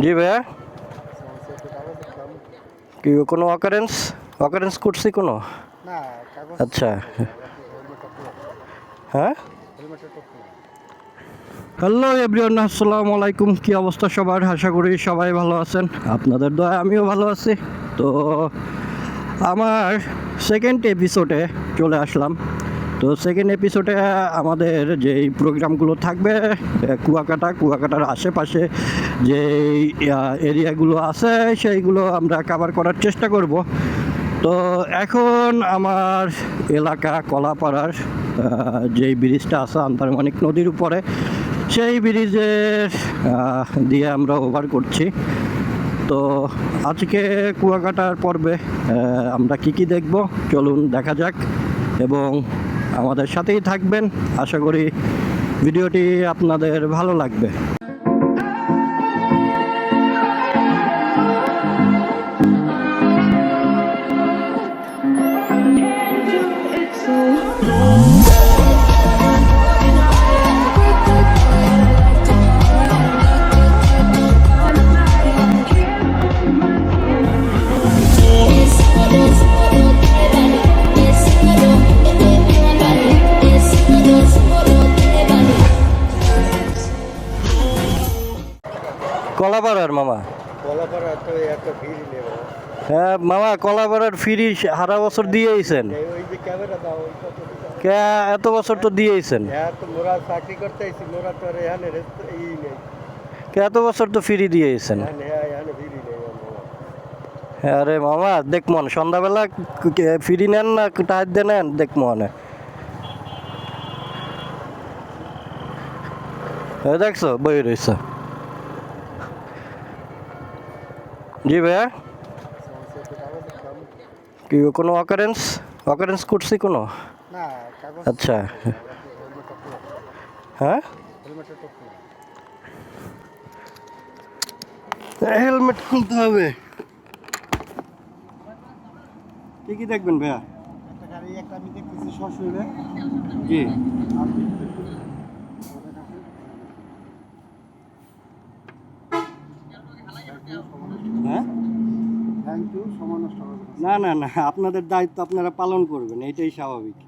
জি ভাইয়া, কি কোনো অকারেন্স করছি কোনো? না, কাগজ আচ্ছা, হেলমেটের হ্যাঁ। হ্যালো এভরিওয়ান, আসসালামু আলাইকুম। কি অবস্থা সবার? আশা করি সবাই ভালো আছেন। আপনাদের দয়া আমিও ভালো আছি। তো আমার সেকেন্ড এপিসোডে চলে আসলাম। তো সেকেন্ড এপিসোডে আমাদের যেই প্রোগ্রামগুলো থাকবে কুয়াকাটার আশেপাশে যে এরিয়াগুলো আছে সেইগুলো আমরা কভার করার চেষ্টা করব। তো এখন আমার এলাকা কলাপাড়ার যেই ব্রিজটা আছে আন্তর্মানিক নদীর উপরে, সেই ব্রিজের দিয়ে আমরা ওভার করছি। তো আজকে কুয়াকাটার পর্বে আমরা কি দেখব চলুন দেখা যাক, এবং আমাদের সাথেই থাকবেন। আশা করি ভিডিওটি আপনাদের ভালো লাগবে। কলাপাড়ার মামা, কলাপাড়া তো এত ভিড় নেই বাবা। হ্যাঁ মামা, কলাপাড়ার ফ্রি সারা বছর দিয়েইছেন। ওই যে ক্যামেরা দাও, ওই কত কে এত বছর তো দিয়েইছেন, হ্যাঁ, তো মোরা চাকরি করতে আইছি, মোরা তো আর এখানে ই নেই, কে এত বছর তো ফ্রি দিয়েইছেন। এখানে ভিড় নেই বাবা। হ্যাঁ আরে মামা, দেখমন সন্ধ্যাবেলা ফ্রি নেন না টাইট দিয়ে নেন, দেখমনে দেখছো বই রয়েছে। জি ভাইয়া, কি কোনো অকারেন্স করছি কোনো? না, কাগজ আচ্ছা, হেলমেটের হ্যাঁ। হেলমেট খুলতে হবে। কি দেখবেন ভাইয়া? একটা গাড়ি একটা আমি দেখতেছি সশরীরে। জি, হ্যাঁ। থ্যাংক ইউ, সময় নষ্ট হবে না না না, আপনাদের দায়িত্ব আপনারা পালন করবেন, এটাই স্বাভাবিক।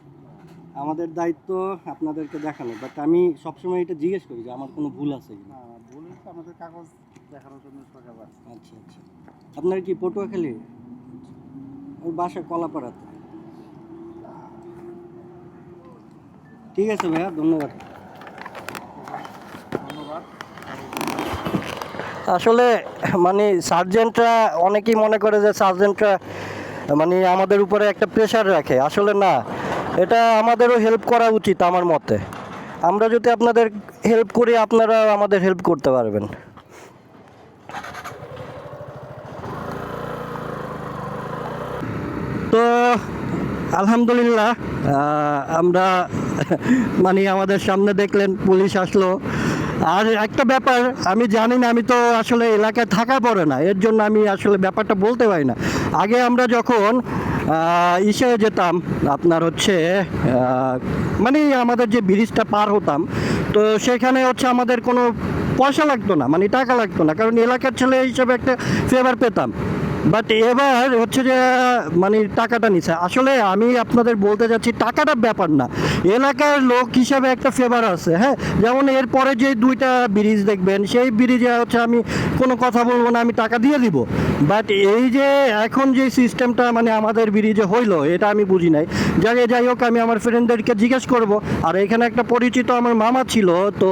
আমাদের দায়িত্ব আপনাদেরকে দেখানো, বাট আমি সবসময় এটা জিজ্ঞেস করি যে আমার কোনো ভুল আছে কিনা। না, ভুল হচ্ছে, আমাদের কাগজ দেখানোর জন্য সরকার আছে। আচ্ছা আচ্ছা, আপনার কি পটুয়াখালী? ওর বাসা কলাপাড়াতে। ঠিক আছে ভাইয়া, ধন্যবাদ। ধন্যবাদ। আসলে মানে সার্জেন্টরা অনেকেই মনে করে যে সার্জেন্টরা মানে আমাদের উপরে একটা প্রেশার রাখে, আসলে না। এটা আমাদেরও হেল্প করা উচিত আমার মতে। আমরা যদি আপনাদের হেল্প করি, আপনারা আমাদের হেল্প করতে পারবেন। তো আলহামদুলিল্লাহ, আমরা মানে আমাদের সামনে দেখলেন পুলিশ আসলো। আর একটা ব্যাপার আমি জানি না, আমি তো আসলে এলাকায় থাকা পড়ে না, এর জন্য আমি আসলে ব্যাপারটা বলতে পারি না। আগে আমরা যখন ইসে যেতাম, আপনার হচ্ছে মানে আমাদের যে ব্রিজটা পার হতাম, তো সেখানে হচ্ছে আমাদের কোনো পয়সা লাগতো না, মানে টাকা লাগতো না, কারণ এলাকার ছেলে হিসেবে একটা ফেভার পেতাম। বাট এবার হচ্ছে যে মানে টাকাটা নিচ্ছে। আসলে আমি আপনাদের বলতে যাচ্ছি, টাকাটা ব্যাপার না, এলাকার লোক হিসাবে একটা ফেভার আছে। হ্যাঁ, যেমন এরপরে যে দুইটা ব্রিজ দেখবেন, সেই ব্রিজে হচ্ছে আমি কোনো কথা বলবো না, আমি টাকা দিয়ে দিব। বাট এই যে এখন যে সিস্টেমটা মানে আমাদের ব্রিজে হইলো, এটা আমি বুঝি নাই। যাই হোক, আমি আমার ফ্রেন্ডদেরকে জিজ্ঞেস করব। আর এখানে একটা পরিচিত আমার মামা ছিল, তো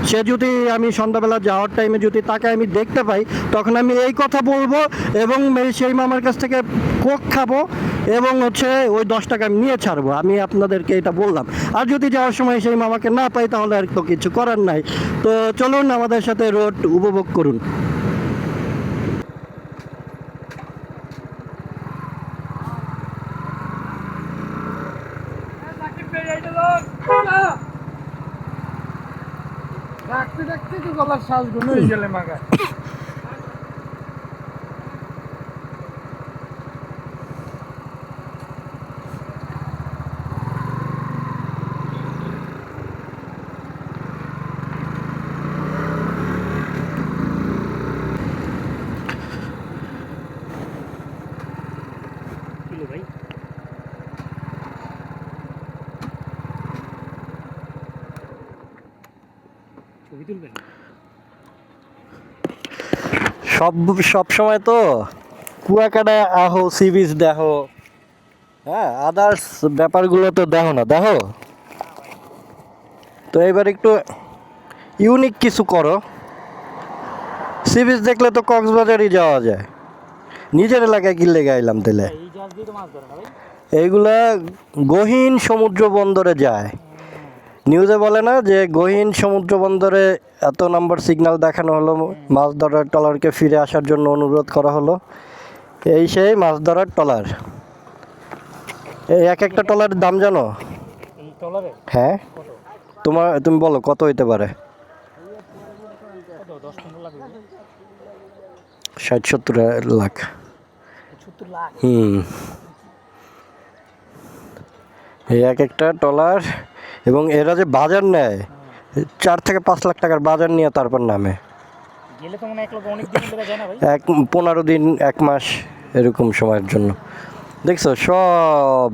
সে যদি আমি সন্ধ্যাবেলা যাওয়ার টাইমে যদি তাকে আমি দেখতে পাই, তখন আমি এই কথা বলবো, এবং সেই মামার কাছ থেকে কোক খাবো, এবং হচ্ছে ওই 10 টাকা আমি নিয়ে ছাড়বো। আমি আপনাদেরকে এটা বললাম। আর যদি যাওয়ার সময় সেই মামাকে না পাই, তাহলে আর তো কিছু করার নাই। তো চলুন আমাদের সাথে রোড উপভোগ করুন। ডাকতে ডাকতে তো গলার শ্বাস গুলো হয়ে গেলে মাগা। সব সব সময় তো কুয়াকাটা আহো সি বিচ দেখো, হ্যাঁ আদার্স ব্যাপারগুলো তো দেখো না, দেখো তো এবার একটু ইউনিক কিছু করো। সি বিচ দেখলে তো কক্সবাজারই যাওয়া যায়, নিজের এলাকায় কিনলে গাইলাম তাহলে। এইগুলা গহীন সমুদ্র বন্দরে যায়, নিউজে বলে না যে গহীন সমুদ্র বন্দরে এত নম্বর সিগন্যাল দেখানো হলো, মাছ ধরার ট্রলারকে ফিরে আসার জন্য অনুরোধ করা হলো। এই সেই মাছ ধরার ট্রলার। এই এক একটা ট্রলারের দাম জানো? হ্যাঁ, তুমি বলো কত হইতে পারে? 60-70 লাখ। এই এক একটা ট্রলার, এবং এরা যে বাজার নেয় 4 থেকে 5 লাখ টাকার বাজার নিয়ে তারপর নামে। 15 দিন 1 মাস এরকম সময়ের জন্য। দেখছো সব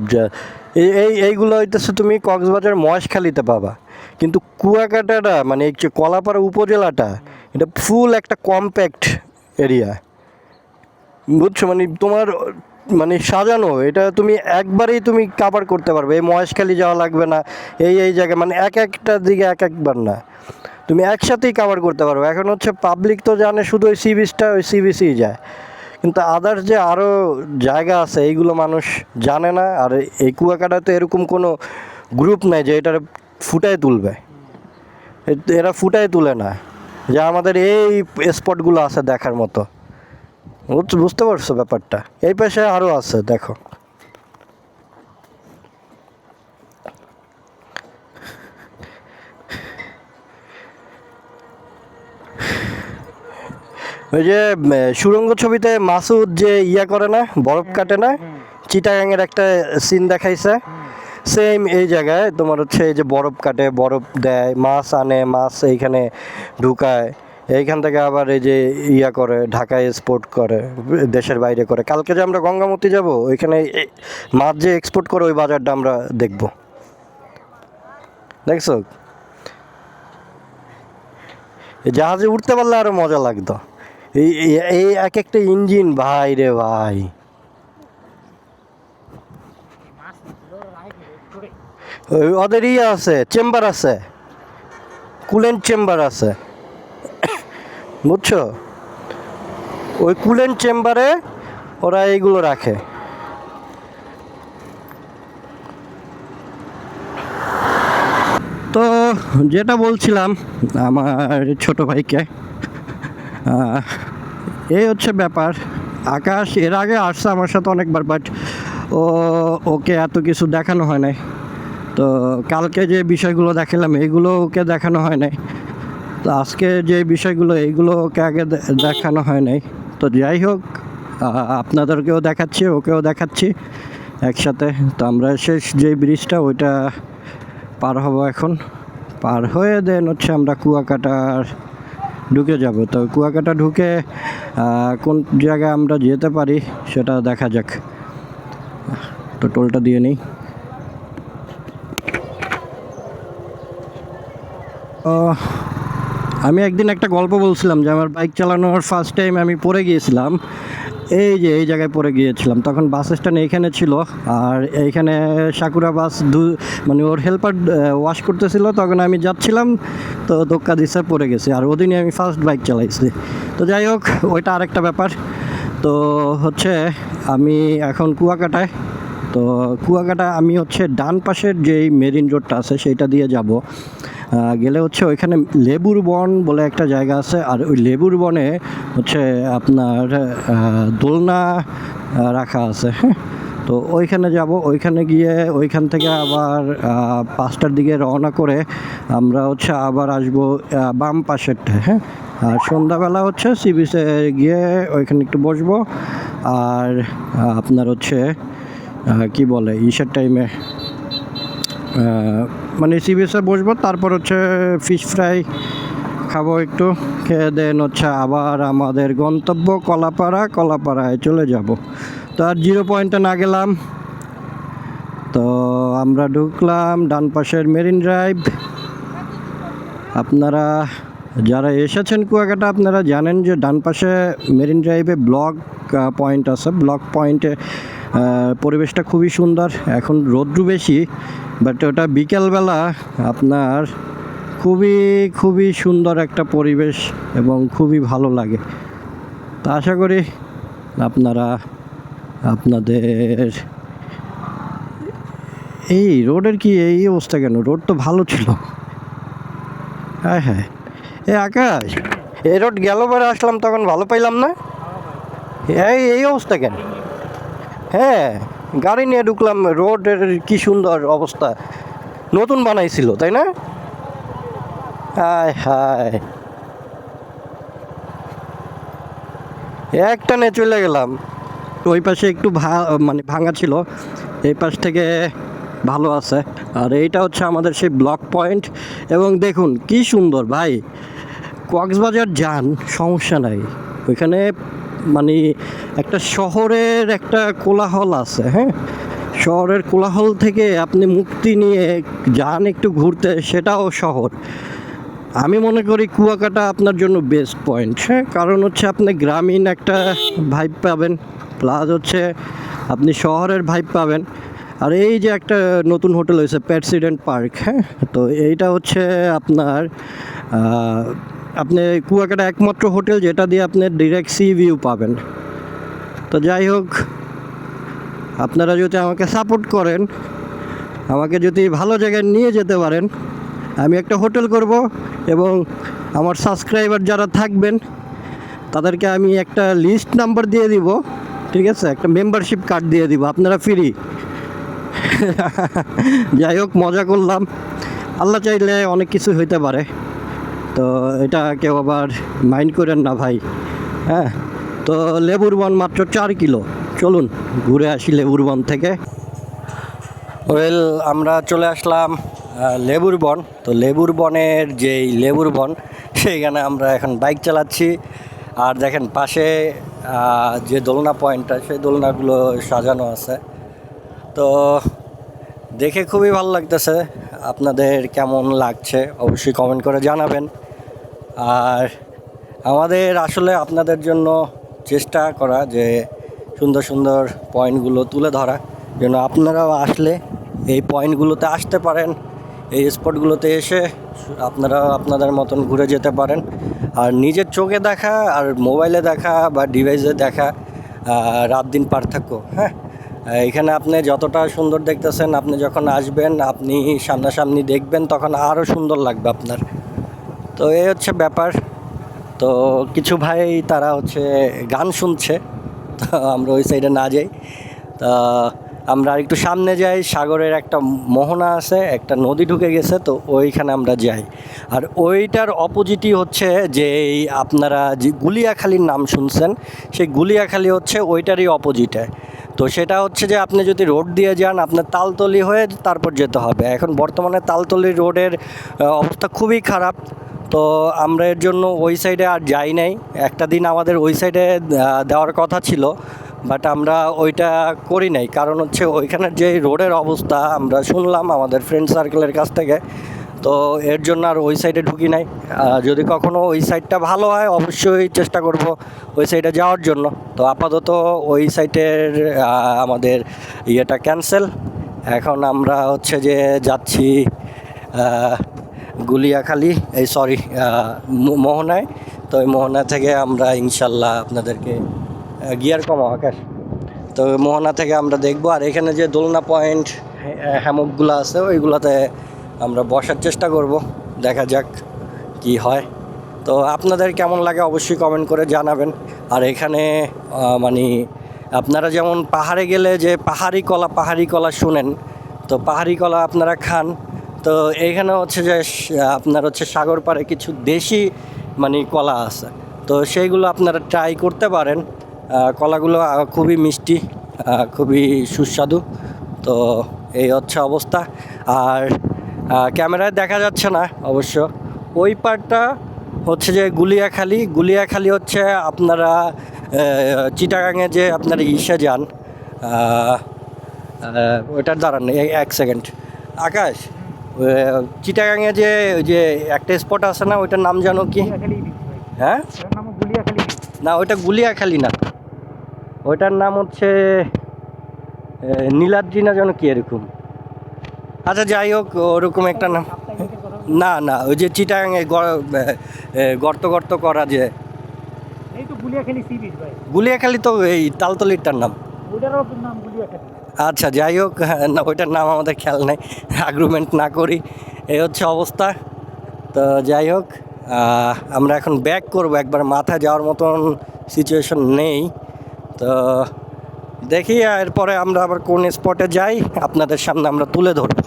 এইগুলো হইতেছে তুমি কক্সবাজার মহেশখালীতে পাবা, কিন্তু কুয়াকাটাটা মানে এই যে কলাপাড়া উপজেলাটা, এটা ফুল একটা কম্প্যাক্ট এরিয়া, বুঝছো? মানে তোমার মানে সাজানো, এটা তুমি একবারেই তুমি কাভার করতে পারবে। এই মহেশখালী যাওয়া লাগবে না, এই জায়গায় মানে এক একটা দিকে এক একবার না, তুমি একসাথেই কাভার করতে পারবে। এখন হচ্ছে পাবলিক তো জানে শুধু ওই সি বিচটা, ওই সি বিচেই যায়, কিন্তু আদার্স যে আরও জায়গা আছে এইগুলো মানুষ জানে না। আর এই কুয়াকাটাতে এরকম কোনো গ্রুপ নাই যে এটার ফুটায় তুলবে, এরা ফুটায় তুলে না যে আমাদের এই স্পটগুলো আছে দেখার মতো। বুঝতে পারছো ব্যাপারটা? এই পাশে আরও আছে, দেখো। ওই যে সুড়ঙ্গ ছবিতে মাসুদ যে ইয়া করে না, বরফ কাটে না, চিটাগাংয়ের একটা সিন দেখাইছে, সেম এই জায়গায় তোমার হচ্ছে এই যে বরফ কাটে, বরফ দেয়, মাছ আনে, মাছ এইখানে ঢুকায়, এইখান থেকে আবার এই যে ইয়া করে ঢাকায় এক্সপোর্ট করে, দেশের বাইরে করে। কালকে যে আমরা গঙ্গামতি যাব, ওইখানে মাছ যে এক্সপোর্ট করে ওই বাজারটা আমরা দেখব, দেখছো? জাহাজে উঠতে পারলে আরো মজা লাগতো। এই এক একটা ইঞ্জিন, ভাই রে ভাই, ওদের ইয়ে আছে, চেম্বার আছে, কুলেন্ট চেম্বার আছে, বুঝছো? ওই কুলেন্ট চেম্বারে ওরা এইগুলো রাখে। তো যেটা বলছিলাম আমার ছোট ভাইকে, এই হচ্ছে ব্যাপার। আকাশ এর আগে আসছে আমার সাথে অনেকবার, বাট ওকে এত কিছু দেখানো হয় নাই। তো কালকে যে বিষয়গুলো দেখালাম এইগুলো ওকে দেখানো হয় নাই, তো আজকে যে বিষয়গুলো এইগুলো ওকে আগে দেখানো হয় নাই। তো যাই হোক, আপনাদেরকেও দেখাচ্ছি, ওকেও দেখাচ্ছি একসাথে। তো আমরা শেষ যে ব্রিজটা ওইটা পার হব এখন, পার হয়ে দেন হচ্ছে আমরা কুয়াকাটার ঢুকে যাব। তো কুয়াকাটা ঢুকে কোন জায়গায় আমরা যেতে পারি সেটা দেখা যাক। তো টোলটা দিয়ে নিই। আমি একদিন একটা গল্প বলছিলাম যে আমার বাইক চালানোর ফার্স্ট টাইম আমি পড়ে গিয়েছিলাম, এই জায়গায় পড়ে গিয়েছিলাম। তখন বাস স্ট্যান্ড এইখানে ছিল, আর এইখানে সাকুরা বাস মানে ওর হেল্পার ওয়াশ করতেছিল, তখন আমি যাচ্ছিলাম, তো ধাক্কা দিছে, পড়ে গেছি। আর ওদিনই আমি ফার্স্ট বাইক চালাইছি। তো যাই হোক, ওইটা আরেকটা ব্যাপার। তো হচ্ছে আমি এখন কুয়াকাটায়। তো কুয়াকাটা আমি হচ্ছে ডান পাশের যেই মেরিন রোডটা আছে সেইটা দিয়ে যাব। গেলে হচ্ছে ওইখানে লেবুর বন বলে একটা জায়গা আছে, আর ওই লেবুর বনে হচ্ছে আপনার দোলনা রাখা আছে, হ্যাঁ। তো ওইখানে যাব, ওইখানে গিয়ে ওইখান থেকে আবার 5টার দিকে রওনা করে আমরা হচ্ছে আবার আসবো বাম পাশেরটা, হ্যাঁ। আর সন্ধ্যাবেলা হচ্ছে সি বিচে গিয়ে ওইখানে একটু বসবো। আর আপনার হচ্ছে কি বলে ইসের টাইমে মানে সি বিচে বসবো, তারপর হচ্ছে ফিশ ফ্রাই খাবো একটু, খেয়ে দেন হচ্ছে আবার আমাদের গন্তব্য কলাপাড়ায় চলে যাব। তো আর 0 পয়েন্টে না গেলাম। তো আমরা ঢুকলাম ডান পাশের মেরিন ড্রাইভ। আপনারা যারা এসেছেন কুয়াকাটা আপনারা জানেন যে ডান পাশে মেরিন ড্রাইভে ব্লক পয়েন্ট আছে। ব্লক পয়েন্টে পরিবেশটা খুবই সুন্দর। এখন রোদ্রু বেশি, বাট ওটা বিকেলবেলা আপনার খুবই খুবই সুন্দর একটা পরিবেশ এবং খুবই ভালো লাগে। তা আশা করি আপনারা আপনাদের এই রোডের কি এই অবস্থা কেন? রোড তো ভালো ছিল। হ্যাঁ হ্যাঁ, এ আকাশ, এই রোড গেলবারে আসলাম তখন ভালো পাইলাম না। এই অবস্থা কেন? হ্যাঁ, গাড়ি নিয়ে ঢুকলাম, রোডের কি সুন্দর অবস্থা, নতুন বানাইছিল তাই না? হায় হায়, একটানে চলে গেলাম। ওই পাশে একটু মানে ভাঙা ছিল, এই পাশ থেকে ভালো আছে। আর এইটা হচ্ছে আমাদের সেই ব্লক পয়েন্ট। এবং দেখুন কি সুন্দর ভাই, কক্সবাজার যান সমস্যা নাই, ওইখানে মানে একটা শহরের একটা কোলাহল আছে। হ্যাঁ, শহরের কোলাহল থেকে আপনি মুক্তি নিয়ে যান একটু ঘুরতে, সেটাও শহর। আমি মনে করি কুয়াকাটা আপনার জন্য বেস্ট পয়েন্ট। হ্যাঁ, কারণ হচ্ছে আপনি গ্রামীণ একটা ভাইব পাবেন, প্লাস হচ্ছে আপনি শহরের ভাইব পাবেন। আর এই যে একটা নতুন হোটেল হয়েছে প্রেসিডেন্ট পার্ক, হ্যাঁ, তো এইটা হচ্ছে আপনার আপনি কুয়াকাটা একমাত্র হোটেল যেটা দিয়ে আপনি ডিরেক্ট সি ভিউ পাবেন। তো যাই হোক, আপনারা যদি আমাকে সাপোর্ট করেন, আমাকে যদি ভালো জায়গায় নিয়ে যেতে পারেন, আমি একটা হোটেল করব এবং আমার সাবস্ক্রাইবার যারা থাকবেন তাদেরকে আমি একটা লিস্ট নাম্বার দিয়ে দিব, ঠিক আছে, একটা মেম্বারশিপ কার্ড দিয়ে দিব, আপনারা ফ্রি। যাই হোক, মজা করলাম, আল্লাহ চাইলে অনেক কিছু হইতে পারে, তো এটা কেউ আবার মাইন্ড করেন না ভাই। হ্যাঁ, তো লেবুর বন মাত্র 4 কিলো, চলুন ঘুরে আসি লেবুর বন থেকে। ওয়েল, আমরা চলে আসলাম লেবুর বন। তো লেবুর বনের যেই লেবুর বন, সেইখানে আমরা এখন বাইক চালাচ্ছি। আর দেখেন পাশে যে দোলনা পয়েন্টটা, সেই দোলনাগুলো সাজানো আছে। তো দেখে খুবই ভালো লাগতেছে। আপনাদের কেমন লাগছে অবশ্যই কমেন্ট করে জানাবেন। আর আমাদের আসলে আপনাদের জন্য চেষ্টা করা যে সুন্দর সুন্দর পয়েন্টগুলো তুলে ধরা, যেন আপনারাও আসলে এই পয়েন্টগুলোতে আসতে পারেন, এই স্পটগুলোতে এসে আপনারা আপনাদের মতন ঘুরে যেতে পারেন। আর নিজের চোখে দেখা আর মোবাইলে দেখা বা ডিভাইসে দেখা রাত দিন পার্থক্য। হ্যাঁ, এখানে আপনি যতটা সুন্দর দেখতেছেন, আপনি যখন আসবেন, আপনি সামনাসামনি দেখবেন, তখন আরও সুন্দর লাগবে আপনার। তো এই হচ্ছে ব্যাপার। তো কিছু ভাই তারা হচ্ছে গান শুনছে, তো আমরা ওই সাইডে না যাই। তা আমরা একটু সামনে যাই, সাগরের একটা মোহনা আছে, একটা নদী ঢুকে গেছে, তো ওইখানে আমরা যাই। আর ওইটার অপোজিটই হচ্ছে যে এই আপনারা যে গুলিয়াখালীর নাম শুনছেন, সেই গুলিয়াখালী হচ্ছে ওইটারই অপোজিটে। তো সেটা হচ্ছে যে আপনি যদি রোড দিয়ে যান, আপনার তালতলি হয়ে তারপর যেতে হবে। এখন বর্তমানে তালতলি রোডের অবস্থা খুবই খারাপ, তো আমরা এর জন্য ওই সাইডে আর যাই নাই। একটা দিন আমাদের ওই সাইডে দেওয়ার কথা ছিল, বাট আমরা ওইটা করি নাই, কারণ হচ্ছে ওইখানের যে রোডের অবস্থা আমরা শুনলাম আমাদের ফ্রেন্ড সার্কেলের কাছ থেকে, তো এর জন্য আর ওই সাইডে ঢুকি নাই। যদি কখনো ওই সাইডটা ভালো হয় অবশ্যই চেষ্টা করব ওই সাইডে যাওয়ার জন্য। তো আপাতত ওই সাইডের আমাদের ইয়েটা ক্যান্সেল। এখন আমরা হচ্ছে যে যাচ্ছি গুলিয়াখালী, এই সরি মোহনায়। তো ওই মোহনা থেকে আমরা ইনশাল্লাহ আপনাদেরকে গিয়ার কমাও আকাশ, তো মোহনা থেকে আমরা দেখব। আর এখানে যে দোলনা পয়েন্ট হ্যামকগুলো আছে, ওইগুলোতে আমরা বসার চেষ্টা করব, দেখা যাক কি হয়। তো আপনাদের কেমন লাগে অবশ্যই কমেন্ট করে জানাবেন। আর এখানে মানে আপনারা যেমন পাহাড়ে গেলে যে পাহাড়ি কলা শুনেন, তো পাহাড়ি কলা আপনারা খান, তো এইখানে হচ্ছে যে আপনার হচ্ছে সাগর পাড়ে কিছু দেশি মানে কলা আছে, তো সেইগুলো আপনারা ট্রাই করতে পারেন। কলাগুলো খুবই মিষ্টি, খুবই সুস্বাদু। তো এই হচ্ছে অবস্থা। আর ক্যামেরায় দেখা যাচ্ছে না অবশ্য, ওই পার্টটা হচ্ছে যে গুলিয়াখালী হচ্ছে আপনারা চিটাগাঙে যে আপনারা ইসে যান, ওইটার দাঁড়ান এক সেকেন্ড আকাশ, চিটাগাঙে যে ওই যে একটা স্পট আছে না, ওইটার নাম জানো কি? হ্যাঁ, না ওইটা গুলিয়াখালী না, ওইটার নাম হচ্ছে নীলাদ্রি না যেন কি এরকম। আচ্ছা যাই হোক, ওরকম একটা নাম। না না, ওই যে চিটাগাঙে গর্ত গর্ত করা যে, এই তো গুলিয়াখালী সি বিচ ভাই, গুলিয়াখালী তো এই তালতলিটার নাম। ওটারও নাম গুলিয়াখালী। আচ্ছা যাই হোক, না ওইটার নাম আমাদের খেয়াল নেই, আগ্রুমেন্ট না করি, এই হচ্ছে অবস্থা। তো যাই হোক, আমরা এখন ব্যাক করব, একবার মাথায় যাওয়ার মতন সিচুয়েশন নেই। তো দেখি এরপরে আমরা আবার কোন স্পটে যাই আপনাদের সামনে আমরা তুলে ধরব।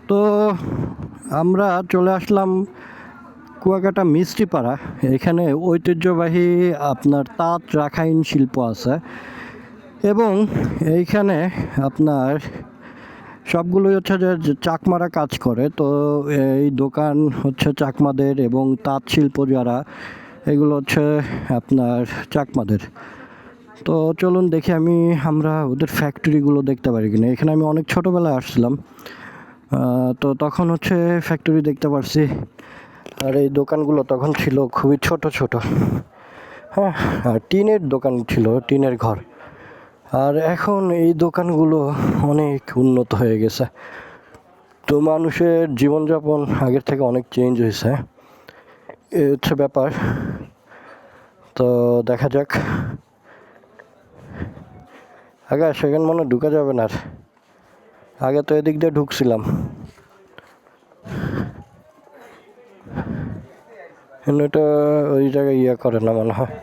তো আমরা চলে আসলাম কুয়াকাটা মিষ্টিপাড়া। এখানে ঐতিহ্যবাহী আপনার তাঁত রাখাইন শিল্প আছে, এবং এইখানে আপনার সবগুলোই হচ্ছে যে চাকমারা কাজ করে। তো এই দোকান হচ্ছে চাকমাদের, এবং তাঁত শিল্প যারা, এগুলো হচ্ছে আপনার চাকমাদের। তো চলুন দেখি আমরা ওদের ফ্যাক্টরিগুলো দেখতে পারি কিনা। এখানে আমি অনেক ছোটোবেলায় আসছিলাম, তো তখন হচ্ছে ফ্যাক্টরি দেখতে পারছি। আর এই দোকানগুলো তখন ছিল খুবই ছোট ছোট, হ্যাঁ, আর টিনের দোকান ছিল, টিনের ঘর। আর এখন এই দোকানগুলো অনেক উন্নত হয়ে গেছে। তো মানুষের জীবনযাপন আগের থেকে অনেক চেঞ্জ হয়েছে, এই হচ্ছে ব্যাপার। তো দেখা যাক, আগে সেখানে মনে হয় ঢুকা যাবে না আর, আগে তো এদিক দিয়ে ঢুকছিলাম। এটা ওই জায়গায় করে না মনে হয়।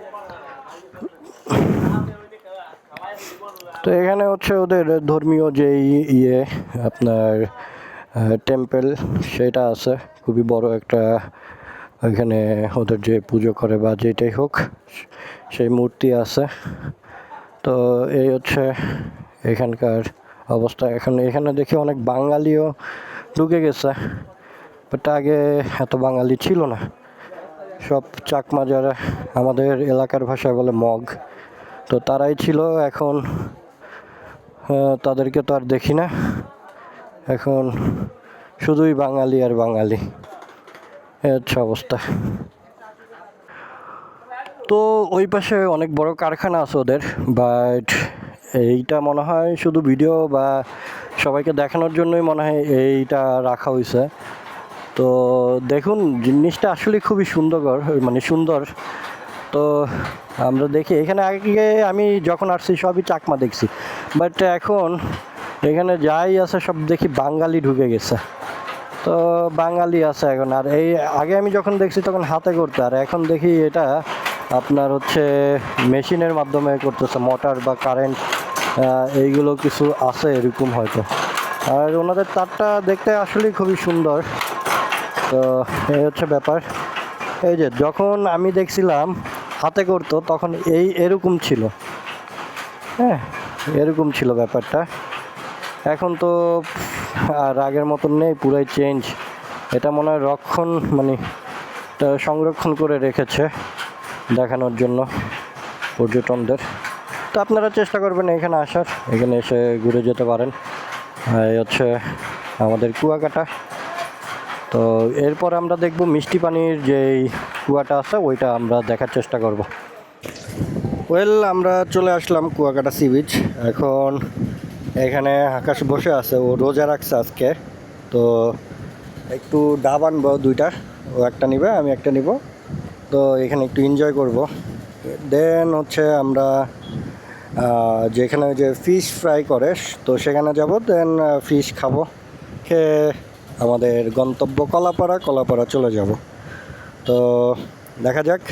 তো এখানে হচ্ছে ওদের ধর্মীয় যে আপনার টেম্পল, সেটা আছে খুবই বড় একটা। এখানে ওদের যে পুজো করে বা যেটাই হোক, সেই মূর্তি আছে। তো এই হচ্ছে এখানকার অবস্থা। এখানে দেখি অনেক বাঙালিও ঢুকে গেছে, বাট আগে এত বাঙালি ছিল না, সব চাকমা, যারা আমাদের এলাকার ভাষায় বলে মগ, তো তারাই ছিল। এখন তাদেরকে তো আর দেখি না, এখন শুধুই বাঙালি আর বাঙালি, এই হচ্ছে অবস্থা। তো ওই পাশে অনেক বড় কারখানা আছে ওদের, বাট এইটা মনে হয় শুধু ভিডিও বা সবাইকে দেখানোর জন্যই মনে হয় এইটা রাখা হয়েছে। তো দেখুন, জিনিসটা আসলে খুবই সুন্দর। তো আমরা দেখি, এখানে আগে আমি যখন আসছি সবই চাকমা দেখছি, বাট এখন এখানে যাই আছে সব দেখি বাঙালি ঢুকে গেছে। তো বাঙালি আছে এখন, আর এই আগে আমি যখন দেখছি তখন হাতে করতে, আর এখন দেখি এটা আপনার হচ্ছে মেশিনের মাধ্যমে করতেছে, মোটর বা কারেন্ট, এইগুলো কিছু আছে এরকম হয়তো। আর ওনাদের তারটা দেখতে আসলেই খুবই সুন্দর। তো এই হচ্ছে ব্যাপার। এই যে যখন আমি দেখছিলাম হাতে করতো তখন এরকম ছিল, হ্যাঁ, এরকম ছিল ব্যাপারটা। এখন তো আর আগের মতন নেই, পুরাই চেঞ্জ। এটা মনে হয় সংরক্ষণ করে রেখেছে দেখানোর জন্য পর্যটনদের। তো আপনারা চেষ্টা করবেন এখানে আসার, এখানে এসে ঘুরে যেতে পারেন। এই হচ্ছে আমাদের কুয়াকাটা। তো এরপর আমরা দেখব মিষ্টি পানির যেই কুয়াটা আছে, ওইটা আমরা দেখার চেষ্টা করব। আমরা চলে আসলাম কুয়াকাটা সি বিচ। এখন এখানে আকাশ বসে আছে, ও রোজা রাখছে আজকে, তো একটু ডাব আনবো দুইটা, ও একটা নিবে, আমি একটা নিব। তো এখানে একটু এনজয় করব। দেন হচ্ছে আমরা যেখানে যে ফিশ ফ্রাই করে, তো সেখানে যাব, দেন ফিশ খাবো, খেয়ে আমাদের গন্তব্য কলাপাড়া চলে যাব। তো দেখা যাক।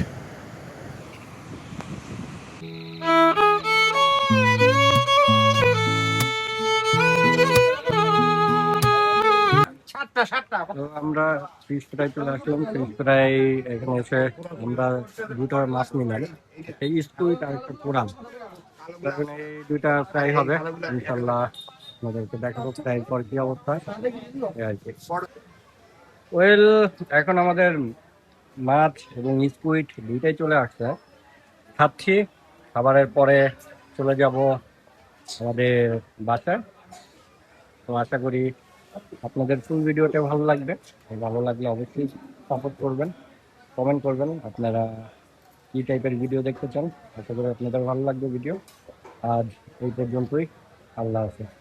তো আমরা ফিশ ফ্রাই চলে আসলাম। ফিশ ফ্রাই এখানে এসে আমরা দুটো মাছ নিলাম, একটা স্কুইড আর একটা পোড়াম। এখন এই দুইটা ফ্রাই হবে ইনশাল্লাহ। আপনাদেরকে দেখাবো এরপর কি অবস্থা এই আর কি। ওয়েল, এখন আমাদের মাছ এবং স্কুইড দুইটাই চলে আসছে, খাচ্ছি। খাবারের পরে চলে যাব আমাদের বাসায়। তো আশা করি আপনাদের ফুল ভিডিওটা ভালো লাগবে। ভালো লাগলে অবশ্যই সাপোর্ট করবেন, কমেন্ট করবেন আপনারা কি টাইপের ভিডিও দেখতে চান। আশা করি আপনাদের ভালো লাগবে ভিডিও। আজ এই পর্যন্তই। আল্লাহ হাফেজ।